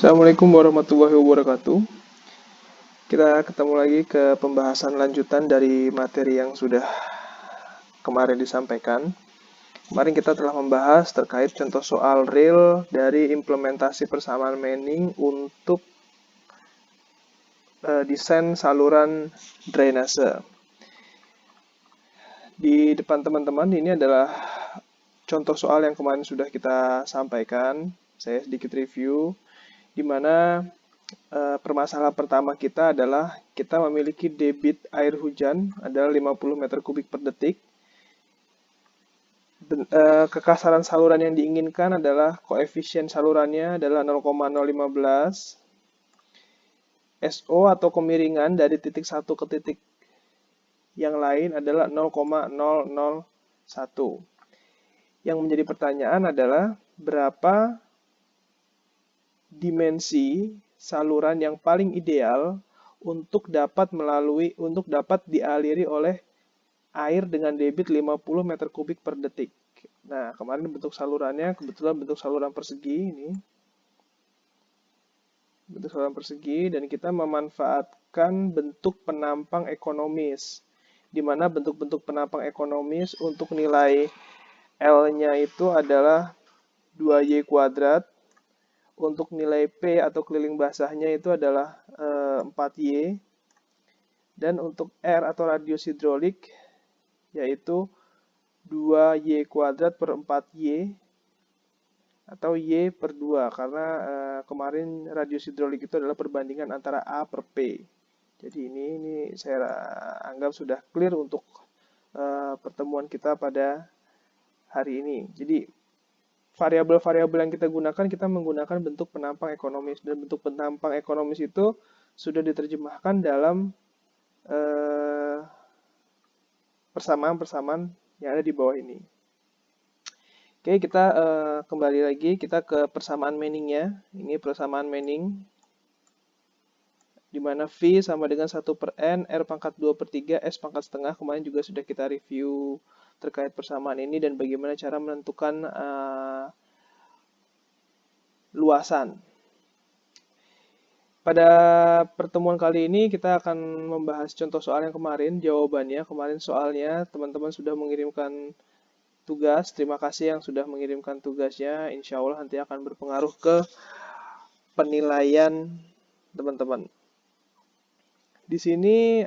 Assalamualaikum warahmatullahi wabarakatuh. Kita ketemu lagi ke pembahasan lanjutan dari materi yang sudah kemarin disampaikan. Kemarin kita telah membahas terkait contoh soal real dari implementasi persamaan Manning untuk desain saluran drainase. Di depan teman-teman ini adalah contoh soal yang kemarin sudah kita sampaikan. Saya sedikit review, di mana permasalahan pertama kita adalah kita memiliki debit air hujan adalah 50 meter kubik per detik. Kekasaran saluran yang diinginkan adalah koefisien salurannya adalah 0,015. SO atau kemiringan dari titik satu ke titik yang lain adalah 0,001. Yang menjadi pertanyaan adalah berapa dimensi saluran yang paling ideal untuk dapat dialiri oleh air dengan debit 50 meter kubik per detik. Nah, kemarin bentuk salurannya kebetulan bentuk saluran persegi ini. Bentuk saluran persegi, dan kita memanfaatkan bentuk penampang ekonomis, di mana bentuk-bentuk penampang ekonomis untuk nilai L-nya itu adalah 2Y kuadrat. Untuk nilai P atau keliling basahnya itu adalah 4Y. Dan untuk R atau radius hidrolik yaitu 2Y kuadrat per 4Y atau Y per 2, karena kemarin radius hidrolik itu adalah perbandingan antara A per P. Jadi ini saya anggap sudah clear untuk pertemuan kita pada hari ini. Jadi variabel-variabel yang kita gunakan, kita menggunakan bentuk penampang ekonomis, dan bentuk penampang ekonomis itu sudah diterjemahkan dalam persamaan-persamaan yang ada di bawah ini. Oke, kita kembali lagi, kita ke persamaan Manning-nya. Ini persamaan Manning, di mana V sama dengan 1 per N, R pangkat 2 per 3, S pangkat setengah. Kemarin juga sudah kita review terkait persamaan ini dan bagaimana cara menentukan luasan. Pada pertemuan kali ini kita akan membahas contoh soal yang kemarin, jawabannya. Kemarin soalnya teman-teman sudah mengirimkan tugas, terima kasih yang sudah mengirimkan tugasnya. Insya Allah nanti akan berpengaruh ke penilaian teman-teman. Di sini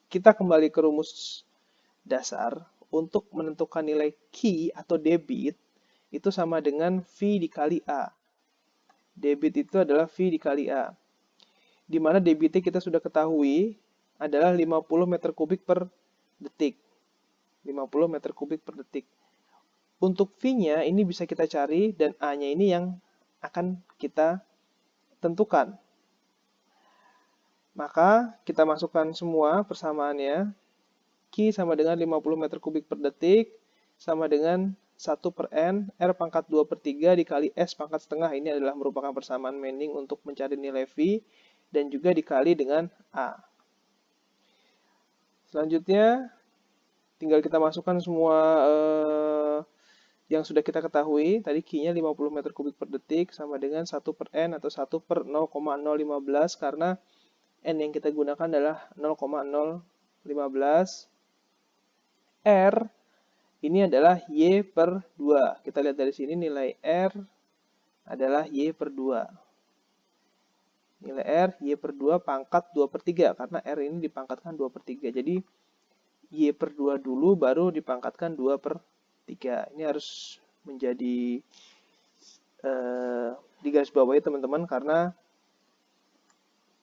kita kembali ke rumus dasar. Untuk menentukan nilai Q atau debit itu sama dengan V dikali A. Debit itu adalah V dikali A. Di mana debitnya kita sudah ketahui adalah 50 meter kubik per detik. 50 meter kubik per detik. Untuk V-nya ini bisa kita cari, dan A-nya ini yang akan kita tentukan. Maka kita masukkan semua persamaannya. Q sama dengan 50 meter kubik per detik sama dengan 1 per N, R pangkat 2 per 3 dikali S pangkat setengah. Ini adalah merupakan persamaan Manning untuk mencari nilai V, dan juga dikali dengan A. Selanjutnya, tinggal kita masukkan semua yang sudah kita ketahui. Tadi Q-nya 50 meter kubik per detik sama dengan 1 per N atau 1 per 0,015, karena N yang kita gunakan adalah 0,015. R ini adalah Y per 2. Kita lihat dari sini nilai R adalah Y per 2. Nilai R Y per 2 pangkat 2 per 3. Karena R ini dipangkatkan 2 per 3. Jadi Y per 2 dulu baru dipangkatkan 2 per 3. Ini harus menjadi di garis bawahi teman-teman, karena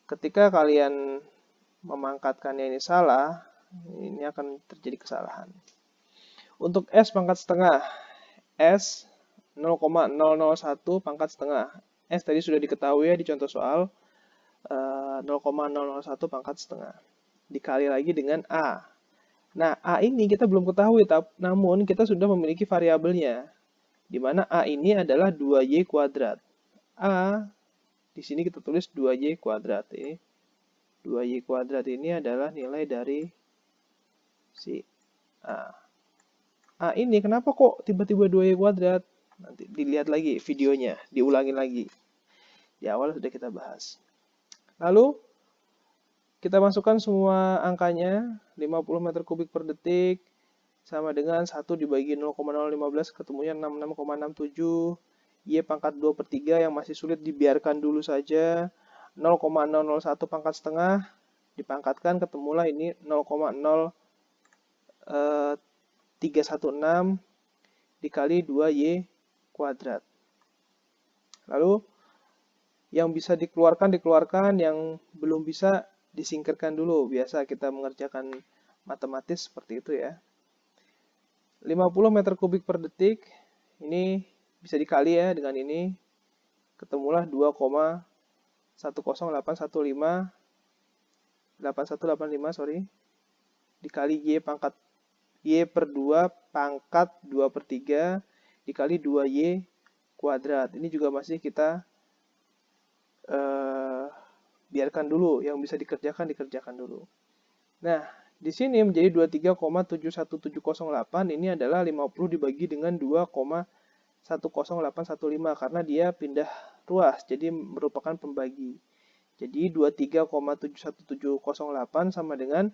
ketika kalian memangkatkannya ini salah, ini akan terjadi kesalahan. Untuk S pangkat setengah, S 0,001 pangkat setengah. S tadi sudah diketahui ya di contoh soal, 0,001 pangkat setengah. Dikali lagi dengan A. Nah, A ini kita belum ketahui, namun kita sudah memiliki variabelnya, di mana A ini adalah 2Y kuadrat. A, di sini kita tulis 2Y kuadrat. 2Y kuadrat ini adalah nilai dari si A. A ini kenapa kok tiba-tiba 2Y kuadrat? Nanti dilihat lagi videonya, diulangi lagi. Di awal sudah kita bahas. Lalu kita masukkan semua angkanya, 50 meter kubik per detik sama dengan 1 dibagi 0,015 ketemunya 66,67. Y pangkat 2 per 3 yang masih sulit dibiarkan dulu saja. 0,001 pangkat setengah dipangkatkan, ketemulah ini 0,0316 dikali 2Y kuadrat. Lalu yang bisa dikeluarkan, yang belum bisa disingkirkan dulu. Biasa kita mengerjakan matematis seperti itu ya. 50 meter kubik per detik, ini bisa dikali ya dengan ini. Ketemulah 2,10815 dikali Y per 2 pangkat 2 per 3 dikali 2Y kuadrat. Ini juga masih kita biarkan dulu, yang bisa dikerjakan dulu. Nah, di sini menjadi 23,71708, ini adalah 50 dibagi dengan 2,10815 karena dia pindah ruas, jadi merupakan pembagi. Jadi 23,71708 sama dengan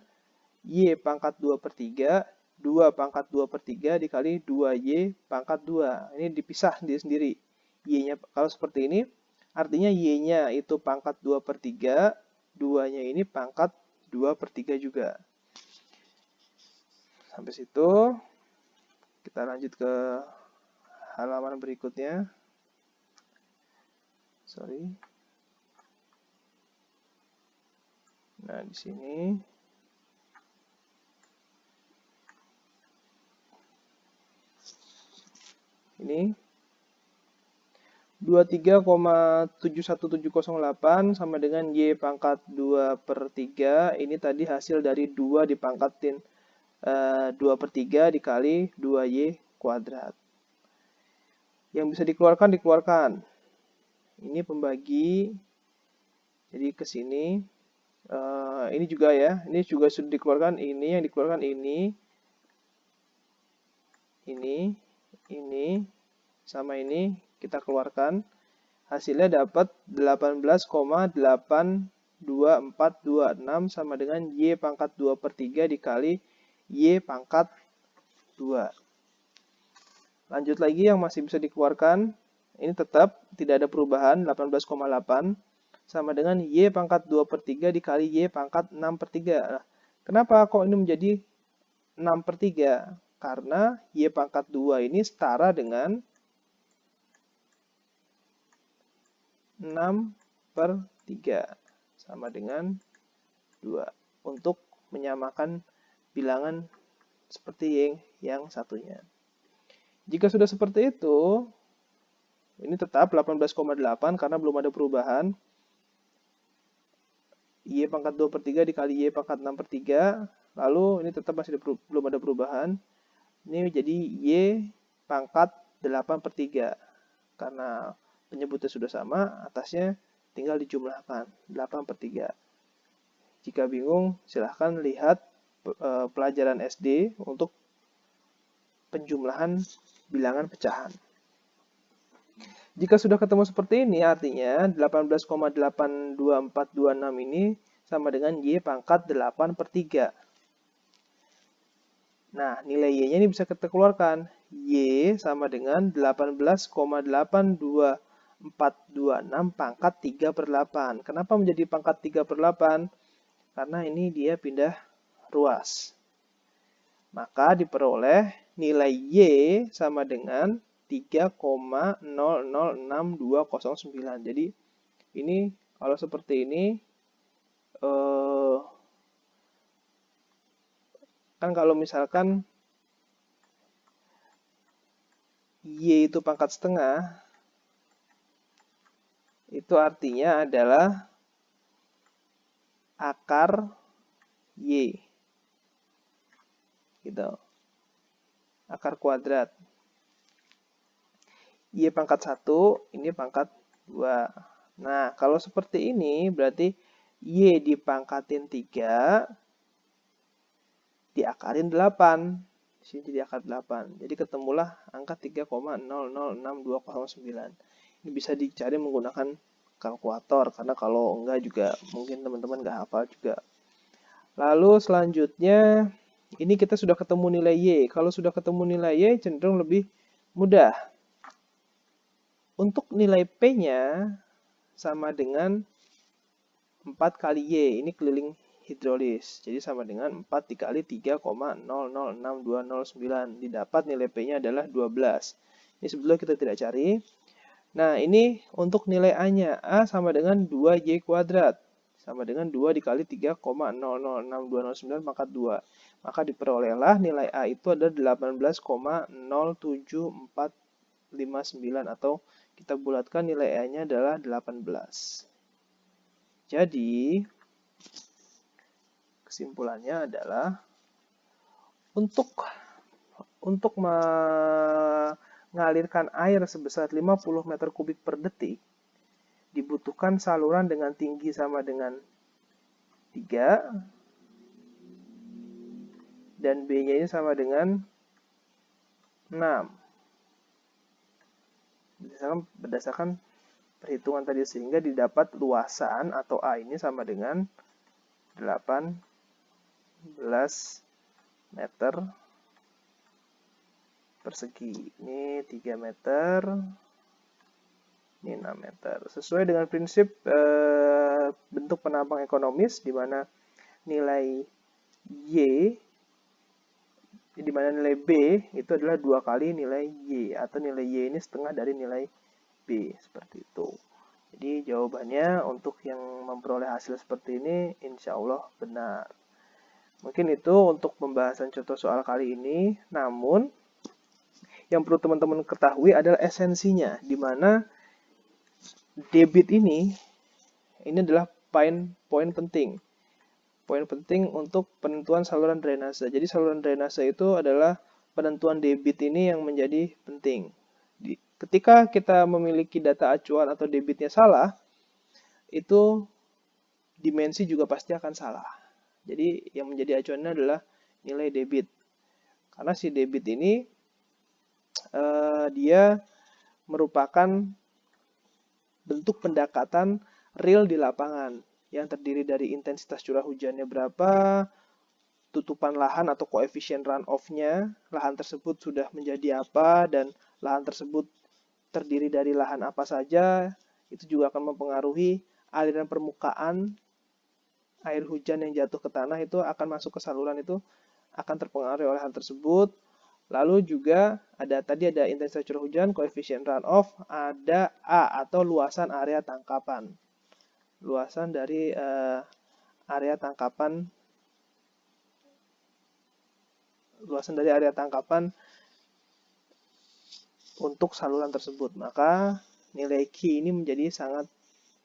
Y pangkat 2 per 3, 2 pangkat 2 per 3 dikali 2Y pangkat 2. Ini dipisah sendiri. Y-nya kalau seperti ini, artinya Y-nya itu pangkat 2 per 3, 2-nya ini pangkat 2 per 3 juga. Sampai situ, kita lanjut ke halaman berikutnya. Nah, di sini ini 23,71708 sama dengan Y pangkat 2 per 3. Ini tadi hasil dari 2 dipangkatin 2 per 3 dikali 2Y kuadrat. Yang bisa dikeluarkan. Ini pembagi. Jadi ke sini. Ini juga ya. Ini juga sudah dikeluarkan. Ini yang dikeluarkan ini. Ini. Sama ini. Kita keluarkan. Hasilnya dapat 18,82426 sama dengan Y pangkat 2 per 3 dikali Y pangkat 2. Lanjut lagi yang masih bisa dikeluarkan. Ini tetap tidak ada perubahan, 18,8 sama dengan Y pangkat 2 per 3 dikali Y pangkat 6 per 3. Nah, kenapa kok ini menjadi 6 per 3? Karena Y pangkat 2 ini setara dengan 6 per 3 sama dengan 2 untuk menyamakan bilangan seperti yang satunya. Jika sudah seperti itu, ini tetap 18,8 karena belum ada perubahan. Y pangkat 2 per 3 dikali Y pangkat 6 per 3. Lalu ini tetap masih belum ada perubahan. Ini jadi Y pangkat 8 per 3. Karena penyebutnya sudah sama, atasnya tinggal dijumlahkan 8 per 3. Jika bingung, silahkan lihat pelajaran SD untuk penjumlahan bilangan pecahan. Jika sudah ketemu seperti ini, artinya 18,82426 ini sama dengan Y pangkat 8 per 3. Nah, nilai Y-nya ini bisa kita keluarkan. Y sama dengan 18,82426 pangkat 3 per 8. Kenapa menjadi pangkat 3 per 8? Karena ini dia pindah ruas. Maka diperoleh nilai Y sama dengan 3,006209. Jadi ini kalau seperti ini kan kalau misalkan Y itu pangkat setengah, itu artinya adalah akar Y. Gitu. Akar kuadrat. Y pangkat 1, ini pangkat 2. Nah, kalau seperti ini berarti Y dipangkatin 3, diakarin 8. sini jadi akar 8. Jadi ketemulah angka 3,006209. Ini bisa dicari menggunakan kalkulator, karena kalau enggak juga mungkin teman-teman nggak hafal juga. Lalu selanjutnya, ini kita sudah ketemu nilai Y. Kalau sudah ketemu nilai Y, cenderung lebih mudah. Untuk nilai P-nya sama dengan 4 kali Y. Ini keliling hidrolis. Jadi sama dengan 4 dikali 3,006209. Didapat nilai P-nya adalah 12. Ini sebetulnya kita tidak cari. Nah, ini untuk nilai A-nya. A sama dengan 2Y kuadrat. Sama dengan 2 dikali 3,006209 pangkat 2. Maka diperolehlah nilai A itu adalah 18,07459. Atau kita bulatkan nilai A-nya adalah 18. Jadi, kesimpulannya adalah untuk mengalirkan air sebesar 50 meter kubik per detik, dibutuhkan saluran dengan tinggi sama dengan 3, dan B-nya ini sama dengan 6. Berdasarkan perhitungan tadi, sehingga didapat luasan atau A ini sama dengan 18 meter persegi. Ini 3 meter, ini 6 meter. Sesuai dengan prinsip bentuk penampang ekonomis, di mana nilai Y, di mana nilai B itu adalah 2 kali nilai Y, atau nilai Y ini setengah dari nilai B, seperti itu. Jadi jawabannya untuk yang memperoleh hasil seperti ini, insya Allah benar. Mungkin itu untuk pembahasan contoh soal kali ini. Namun, yang perlu teman-teman ketahui adalah esensinya, di mana debit ini adalah poin penting. Poin penting untuk penentuan saluran drainase. Jadi saluran drainase itu adalah penentuan debit ini yang menjadi penting. Ketika kita memiliki data acuan atau debitnya salah, itu dimensi juga pasti akan salah. Jadi yang menjadi acuannya adalah nilai debit. Karena si debit ini dia merupakan bentuk pendekatan real di lapangan yang terdiri dari intensitas curah hujannya berapa, tutupan lahan atau koefisien runoff-nya, lahan tersebut sudah menjadi apa, dan lahan tersebut terdiri dari lahan apa saja. Itu juga akan mempengaruhi aliran permukaan air hujan yang jatuh ke tanah itu akan masuk ke saluran, itu akan terpengaruhi oleh hal tersebut. Lalu juga ada intensitas curah hujan, koefisien runoff, ada A atau luasan area tangkapan. Luasan dari area tangkapan untuk saluran tersebut. Maka nilai Q ini menjadi sangat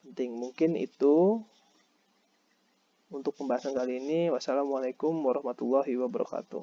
penting. Mungkin itu untuk pembahasan kali ini. Wassalamualaikum warahmatullahi wabarakatuh.